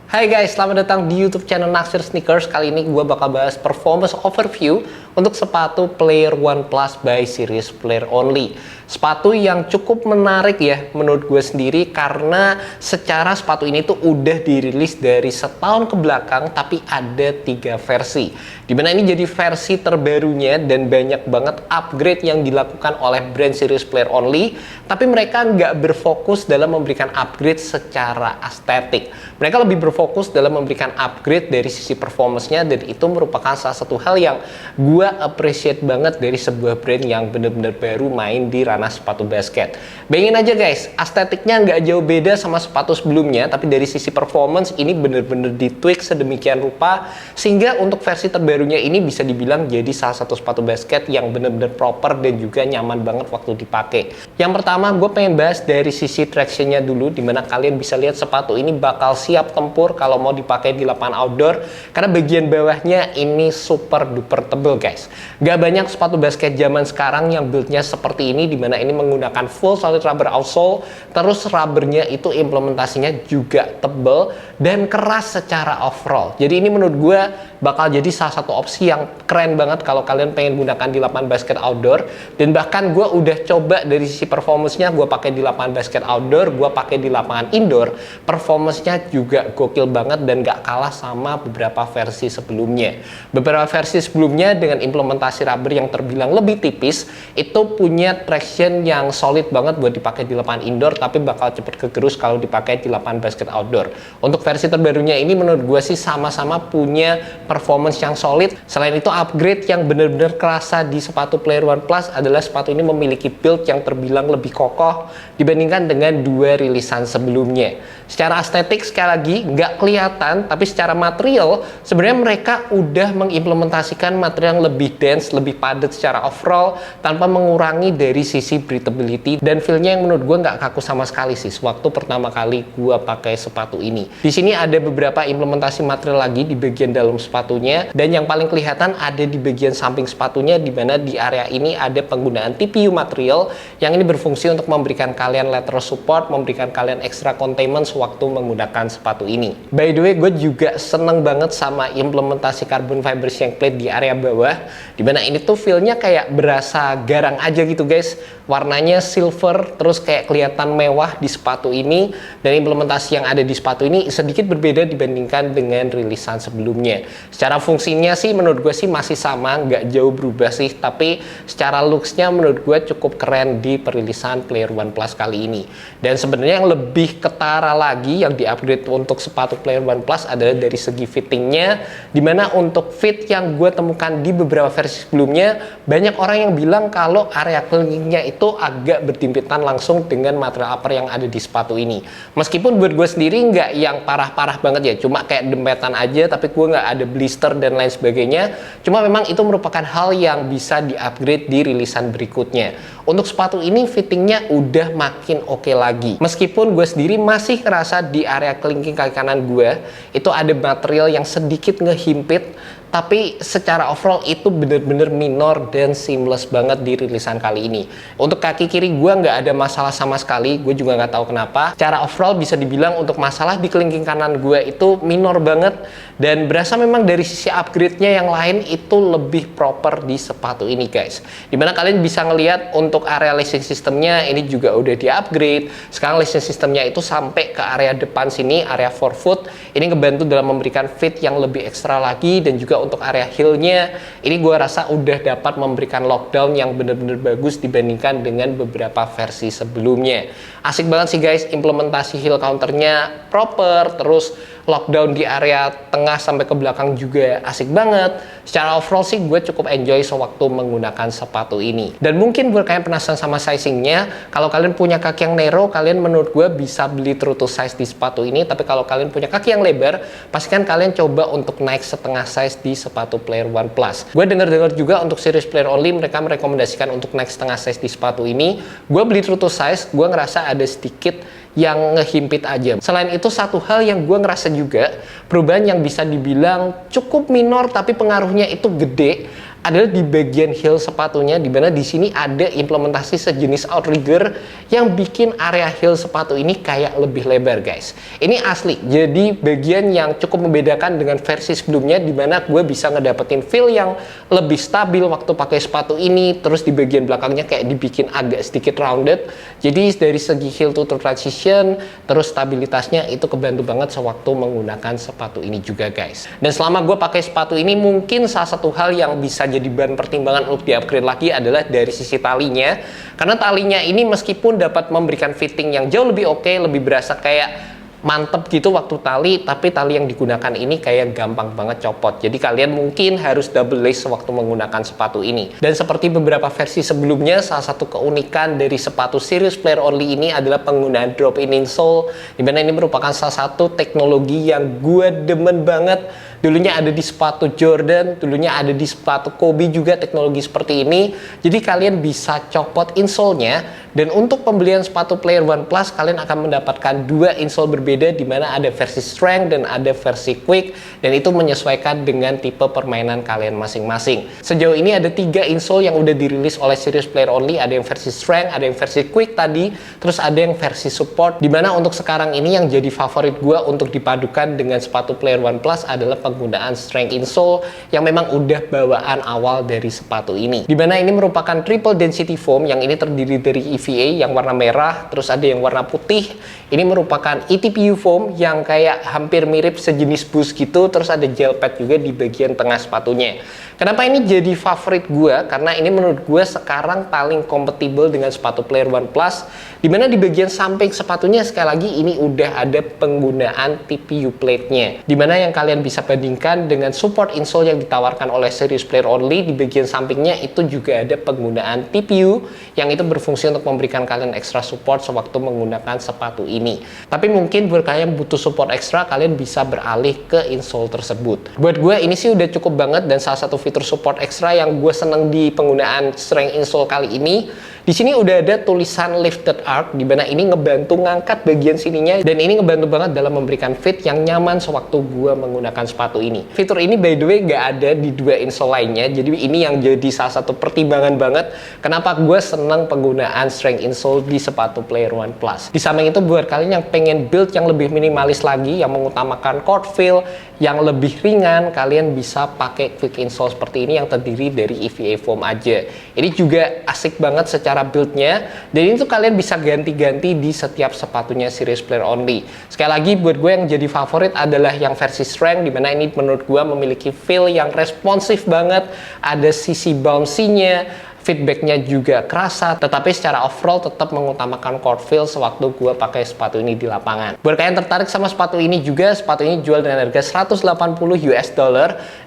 Hai guys, selamat datang di YouTube channel Naksir Sneakers. Kali ini gue bakal bahas performance overview untuk sepatu Player One Plus by Series Player Only. Sepatu yang cukup menarik ya menurut gue sendiri, karena secara sepatu ini tuh udah dirilis dari setahun ke belakang, tapi ada 3 versi. Dimana ini jadi versi terbarunya dan banyak banget upgrade yang dilakukan oleh brand Series Player Only, tapi mereka nggak berfokus dalam memberikan upgrade secara estetik. Mereka lebih berfokus dalam memberikan upgrade dari sisi performance-nya, dan itu merupakan salah satu hal yang gue appreciate banget dari sebuah brand yang bener-bener baru main di ranah sepatu basket. Bayangin aja guys, estetiknya nggak jauh beda sama sepatu sebelumnya, tapi dari sisi performance ini bener-bener ditweak sedemikian rupa, sehingga untuk versi terbarunya ini bisa dibilang jadi salah satu sepatu basket yang bener-bener proper dan juga nyaman banget waktu dipakai. Yang pertama, gue pengen bahas dari sisi traction-nya dulu, dimana kalian bisa lihat sepatu ini bakal siap tempur kalau mau dipakai di lapangan outdoor, karena bagian bawahnya ini super duper tebel guys. Gak banyak sepatu basket zaman sekarang yang build-nya seperti ini, dimana ini menggunakan full solid rubber outsole, terus rubbernya itu implementasinya juga tebel dan keras secara overall. Jadi ini menurut gue bakal jadi salah satu opsi yang keren banget kalau kalian pengen gunakan di lapangan basket outdoor. Dan bahkan gue udah coba dari sisi performance-nya, gue pakai di lapangan basket outdoor, gue pakai di lapangan indoor, performance-nya juga gokil banget dan gak kalah sama beberapa versi sebelumnya. Beberapa versi sebelumnya dengan implementasi rubber yang terbilang lebih tipis, itu punya traction yang solid banget buat dipakai di lapangan indoor, tapi bakal cepet kegerus kalau dipakai di lapangan basket outdoor. Untuk versi terbarunya ini menurut gue sih sama-sama punya performance yang solid. Selain itu, upgrade yang bener-bener kerasa di sepatu Player One Plus adalah sepatu ini memiliki build yang terbilang lebih kokoh dibandingkan dengan 2 rilisan sebelumnya. Secara estetik sekali lagi nggak kelihatan, tapi secara material sebenarnya mereka udah mengimplementasikan material yang lebih dense, lebih padat secara overall tanpa mengurangi dari sisi breathability, dan feel-nya yang menurut gue nggak kaku sama sekali sih waktu pertama kali gue pakai sepatu ini. Di sini ada beberapa implementasi material lagi di bagian dalam sepatunya, dan yang paling kelihatan ada di bagian samping sepatunya, di mana di area ini ada penggunaan TPU material yang ini berfungsi untuk memberikan kalian lateral support, memberikan kalian extra containment waktu menggunakan sepatu ini. By the way, gue juga seneng banget sama implementasi carbon fiber shank plate di area bawah, dimana ini tuh feel-nya kayak berasa garang aja gitu guys. Warnanya silver, terus kayak kelihatan mewah di sepatu ini, dan implementasi yang ada di sepatu ini sedikit berbeda dibandingkan dengan rilisan sebelumnya. Secara fungsinya sih menurut gue sih masih sama, nggak jauh berubah sih, tapi secara looks-nya menurut gue cukup keren di perilisan Player One Plus kali ini. Dan sebenarnya yang lebih ketara lagi yang di-upgrade untuk sepatu Player One Plus adalah dari segi fittingnya, dimana untuk fit yang gue temukan di beberapa versi sebelumnya, banyak orang yang bilang kalau area clingingnya itu agak bertimpitan langsung dengan material upper yang ada di sepatu ini. Meskipun buat gue sendiri nggak yang parah-parah banget ya, cuma kayak dempetan aja, tapi gue nggak ada blister dan lain sebagainya. Cuma memang itu merupakan hal yang bisa di-upgrade di rilisan berikutnya. Untuk sepatu ini fittingnya udah makin oke lagi. Meskipun gue sendiri masih ngerasa di area kelingking kaki kanan gue itu ada material yang sedikit ngehimpit, tapi secara overall itu bener-bener minor dan seamless banget di rilisan kali ini. Untuk kaki kiri gue nggak ada masalah sama sekali, gue juga nggak tahu kenapa. Secara overall bisa dibilang untuk masalah di kelingking kanan gue itu minor banget, dan berasa memang dari sisi upgrade-nya yang lain itu lebih proper di sepatu ini guys. Dimana kalian bisa ngelihat untuk area lacing systemnya ini juga udah di-upgrade. Sekarang lacing systemnya itu sampai ke area depan sini, area forefoot. Ini ngebantu dalam memberikan fit yang lebih ekstra lagi, dan juga untuk area heel-nya ini gue rasa udah dapat memberikan lockdown yang bener-bener bagus dibandingkan dengan beberapa versi sebelumnya. Asik banget sih guys, implementasi heel counternya proper, terus lockdown di area tengah sampai ke belakang juga asik banget. Secara overall sih gue cukup enjoy sewaktu menggunakan sepatu ini. Dan mungkin buat kalian penasaran sama sizingnya, kalau kalian punya kaki yang narrow, kalian menurut gue bisa beli true to size di sepatu ini. Tapi kalau kalian punya kaki yang lebar, pastikan kalian coba untuk naik setengah size di sepatu Player One Plus. Gue dengar-dengar juga untuk series Player Only mereka merekomendasikan untuk naik setengah size di sepatu ini. Gue beli true to size, gue ngerasa ada sedikit yang ngehimpit aja. Selain itu, satu hal yang gue ngerasa juga perubahan yang bisa dibilang cukup minor tapi pengaruhnya itu gede adalah di bagian heel sepatunya, di mana di sini ada implementasi sejenis outrigger yang bikin area heel sepatu ini kayak lebih lebar guys. Ini asli, jadi bagian yang cukup membedakan dengan versi sebelumnya, di mana gue bisa ngedapetin feel yang lebih stabil waktu pakai sepatu ini. Terus di bagian belakangnya kayak dibikin agak sedikit rounded, jadi dari segi heel to toe transition, terus stabilitasnya itu kebantu banget sewaktu menggunakan sepatu ini juga guys. Dan selama gue pakai sepatu ini, mungkin salah satu hal yang bisa jadi bahan pertimbangan untuk di-upgrade lagi adalah dari sisi talinya. Karena talinya ini meskipun dapat memberikan fitting yang jauh lebih oke, lebih berasa kayak mantep gitu waktu tali, tapi tali yang digunakan ini kayak gampang banget copot. Jadi kalian mungkin harus double lace waktu menggunakan sepatu ini. Dan seperti beberapa versi sebelumnya, salah satu keunikan dari sepatu series player only ini adalah penggunaan drop-in insole, dimana ini merupakan salah satu teknologi yang gue demen banget. Dulunya ada di sepatu Jordan, dulunya ada di sepatu Kobe juga teknologi seperti ini. Jadi kalian bisa copot insole-nya, dan untuk pembelian sepatu Player One Plus kalian akan mendapatkan dua insole berbeda, di mana ada versi strength dan ada versi quick, dan itu menyesuaikan dengan tipe permainan kalian masing-masing. Sejauh ini ada 3 insole yang udah dirilis oleh series player only, ada yang versi strength, ada yang versi quick tadi, terus ada yang versi support, di mana untuk sekarang ini yang jadi favorit gue untuk dipadukan dengan sepatu Player One Plus adalah penggunaan strength insole yang memang udah bawaan awal dari sepatu ini, dimana ini merupakan triple density foam yang ini terdiri dari EVA yang warna merah, terus ada yang warna putih. Ini merupakan ETPU foam yang kayak hampir mirip sejenis boost gitu, terus ada gel pad juga di bagian tengah sepatunya. Kenapa ini jadi favorit gue? Karena ini menurut gue sekarang paling kompatibel dengan sepatu Player One Plus, dimana di bagian samping sepatunya sekali lagi ini udah ada penggunaan TPU plate-nya, dimana yang kalian bisa bandingkan dengan support insole yang ditawarkan oleh series player only. Di bagian sampingnya itu juga ada penggunaan TPU yang itu berfungsi untuk memberikan kalian extra support sewaktu menggunakan sepatu ini. Tapi mungkin buat kalian butuh support ekstra, kalian bisa beralih ke insole tersebut. Buat gue ini sih udah cukup banget, dan salah satu fitur support ekstra yang gue seneng di penggunaan strength insole kali ini, di sini udah ada tulisan lifted arch, di mana ini ngebantu ngangkat bagian sininya, dan ini ngebantu banget dalam memberikan fit yang nyaman sewaktu gue menggunakan sepatu ini. Fitur ini by the way gak ada di 2 insole lainnya, jadi ini yang jadi salah satu pertimbangan banget kenapa gue seneng penggunaan strength insole di sepatu Player One Plus. Di samping itu, buat kalian yang pengen build yang lebih minimalis lagi, yang mengutamakan court feel yang lebih ringan, kalian bisa pakai quick insole seperti ini yang terdiri dari EVA foam aja. Ini juga asik banget secara build-nya, dan ini tuh kalian bisa ganti-ganti di setiap sepatunya series player only. Sekali lagi, buat gue yang jadi favorit adalah yang versi strength, dimana ini menurut gue memiliki feel yang responsif banget, ada sisi bouncy-nya, feedbacknya juga kerasa, tetapi secara overall tetap mengutamakan court feel sewaktu gue pakai sepatu ini di lapangan. Buat kalian tertarik sama sepatu ini juga, sepatu ini jual dengan harga $180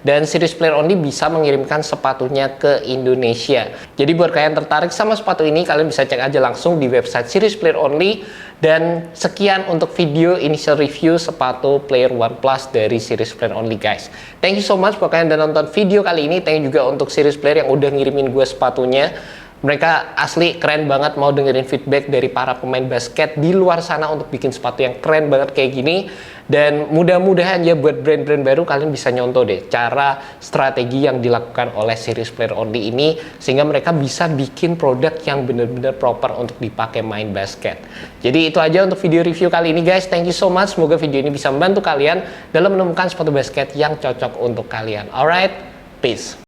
dan series player only bisa mengirimkan sepatunya ke Indonesia. Jadi buat kalian tertarik sama sepatu ini, kalian bisa cek aja langsung di website series player only. Dan sekian untuk video initial review sepatu Player One Plus dari series player only guys. Thank you so much buat kalian udah nonton video kali ini. Thank you juga untuk series player yang udah ngirimin gue sepatunya. Mereka asli keren banget, mau dengerin feedback dari para pemain basket di luar sana untuk bikin sepatu yang keren banget kayak gini. Dan mudah-mudahan ya buat brand-brand baru kalian bisa nyontoh deh cara strategi yang dilakukan oleh series player only ini, sehingga mereka bisa bikin produk yang bener-bener proper untuk dipakai main basket. Jadi itu aja untuk video review kali ini guys. Thank you so much, semoga video ini bisa membantu kalian dalam menemukan sepatu basket yang cocok untuk kalian. Alright, peace.